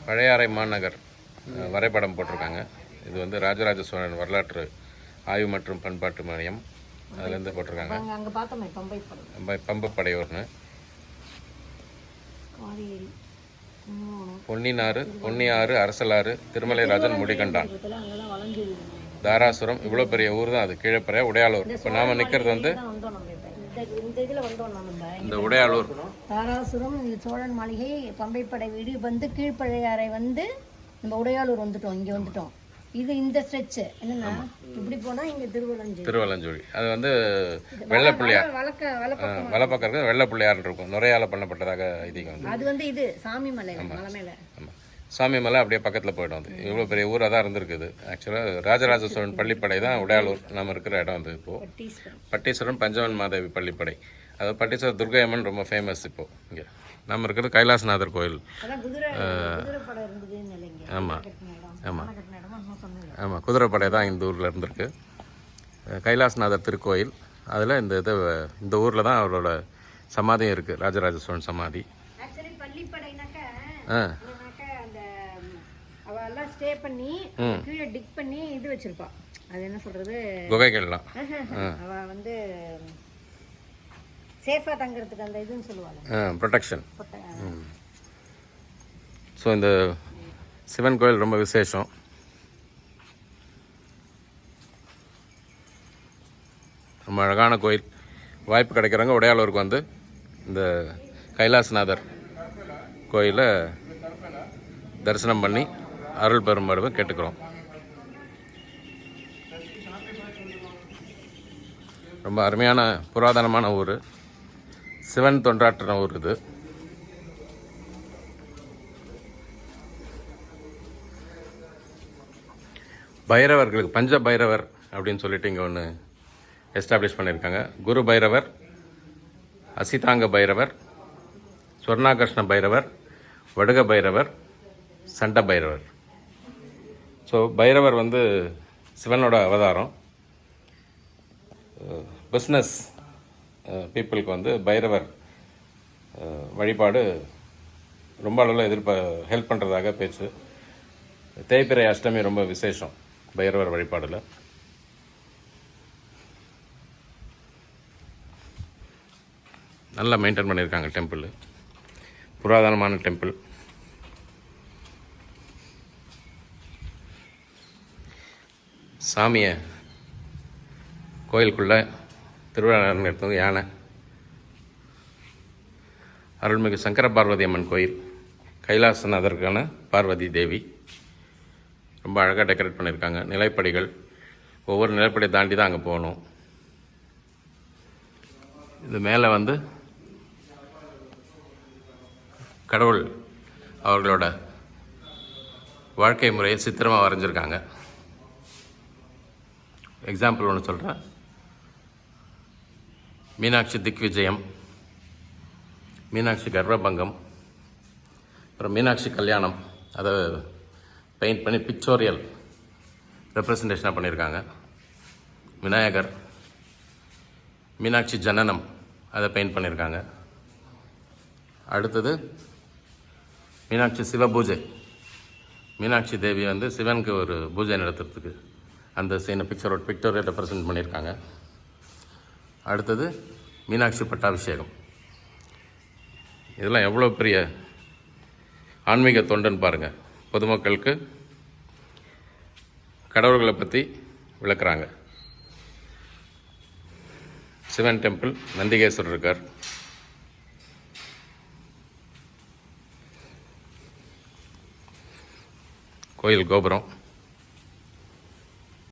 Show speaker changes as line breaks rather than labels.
பழையாறை மாநகர் வரைபடம் போட்டிருக்காங்க. இது வந்து ராஜராஜ சோழன் வரலாற்று ஆய்வு மற்றும் பண்பாட்டு மையம் அதுலேருந்து போட்டிருக்காங்க. பம்பப்படையூர்னு பொன்னியாறு அரசலாறு திருமலைராஜன் முடிகண்டான் தாராசுரம் இவ்வளோ பெரிய ஊர் தான் அது. கீழப்பறையா உடையாளூர். இப்போ நாம் நிற்கிறது வந்து இந்த உடையாளூர்.
தாராசுரம் சோழன் மாளிகை பம்பைப்படை வீடு வந்து கீழ்ப்பழையாறை வந்து நம்ம உடையாளூர் வந்துட்டோம். இங்கே வந்துட்டோம். இது இந்த ஸ்ட்ரெச் என்னன்னா இப்படி போனால் இங்கே
திருவலஞ்சோழி. அது வந்து வெள்ளப்பிள்ளையார் வலப்பக்கம் இருக்குது. வெள்ளப்பிள்ளையார் இருக்கும். நுரையால் பண்ணப்பட்டதாக ஐதீகம் வந்து.
அது வந்து இது சாமி மலை மலை மேலே.
ஆமாம், சாமி மலை அப்படியே பக்கத்தில் போய்டும். அது இவ்வளோ பெரிய ஊராக தான் இருந்திருக்குது. ஆக்சுவலாக ராஜராஜ சோழன் பள்ளிப்படை தான் உடையாளூர் நம்ம இருக்கிற இடம் வந்து. இப்போது பட்டீஸ்வரன் பஞ்சவன் மாதேவி பள்ளிப்படை. அதாவது பட்டீஸ்வரர் துர்கையம்மன் ரொம்ப ஃபேமஸ். இப்போது இங்கே நம்ம இருக்கிறது கைலாசநாதர் கோயில். ஆமாம் ஆமாம் ஆமாம், குதிரைப்படை தான் இந்த ஊரில் இருந்திருக்கு. கைலாசநாதர் திருக்கோயில். அதில் இந்த ஊரில் தான் அவரோட சமாதியும் இருக்குது, ராஜராஜ சோழன் சமாதி.
ஸ்டே பண்ணி கீழே டிக் பண்ணி இது வச்சிருப்பா. அது என்ன சொல்றது,
குகைகள்லாம்.
அவ வந்து சேஃபா தங்கிறதுக்கு அந்த இதுன்னு சொல்லுவாங்க,
ப்ரொடெக்ஷன். ஸோ இந்த சிவன் கோயில் ரொம்ப விசேஷம். ரொம்ப அழகான கோயில். வாய்ப்பு கிடைக்கிறவங்க உடையாளூருக்கு வந்து இந்த கைலாசநாதர் கோயிலை தரிசனம் பண்ணி அருள் பெறும்படி கேட்டுக்கிறோம். ரொம்ப அருமையான புராதனமான ஊர். சிவன் தொண்டாற்றின ஊர் இது. பைரவர்களுக்கு பஞ்ச பைரவர் அப்படின்னு சொல்லிட்டு இங்கே ஒன்று எஸ்டாப்ளிஷ் பண்ணியிருக்காங்க. குரு பைரவர், அசிதாங்க பைரவர், சொர்ணாகர்ஷ்ண பைரவர், வடுக பைரவர், சண்ட பைரவர். ஸோ பைரவர் வந்து சிவனோட அவதாரம். பிஸ்னஸ் பீப்புளுக்கு வந்து பைரவர் வழிபாடு ரொம்ப அளவில் ஹெல்ப் பண்ணுறதாக பேச்சு. தேய்பிறை அஷ்டமி ரொம்ப விசேஷம் பைரவர் வழிபாடில். நல்லா மெயின்டைன் பண்ணியிருக்காங்க டெம்பிள். புராதனமான டெம்பிள். சாமியை கோயிலுக்குள்ளே திருவிழா நடத்துவது யானை. அருள்மிகு சங்கர பார்வதி அம்மன் கோயில். கைலாசநாதருக்கான பார்வதி தேவி. ரொம்ப அழகாக டெக்கரேட் பண்ணியிருக்காங்க. நிலைப்படிகள், ஒவ்வொரு நிலைப்படியை தாண்டி தான் அங்கே போகணும். இது மேலே வந்து கடவுள் அவர்களோட வாழ்க்கை முறையை சித்திரமாக வரைஞ்சிருக்காங்க. எக்ஸாம்பிள் ஒன்று சொல்கிறேன். மீனாட்சி திக்விஜயம், மீனாட்சி கர்ப்பபங்கம், அப்புறம் மீனாட்சி கல்யாணம். அதை பெயிண்ட் பண்ணி பிக்சோரியல் ரெப்ரசன்டேஷனாக பண்ணியிருக்காங்க. விநாயகர், மீனாட்சி ஜனனம், அதை பெயிண்ட் பண்ணியிருக்காங்க. அடுத்தது மீனாட்சி சிவ பூஜை. மீனாட்சி தேவி வந்து சிவனுக்கு ஒரு பூஜை நடத்துறதுக்கு அந்த சீனை பிக்டோரியல் ரெப்ரசன்ட் பண்ணியிருக்காங்க. அடுத்தது மீனாட்சி பட்டாபிஷேகம். இதெல்லாம் எவ்வளோ பெரிய ஆன்மீக தொண்டுன்னு பாருங்கள். பொதுமக்களுக்கு கடவுள்களை பற்றி விளக்குறாங்க. சிவன் டெம்பிள், நந்திகேஸ்வரர் இருக்கார். கோயில் கோபுரம்.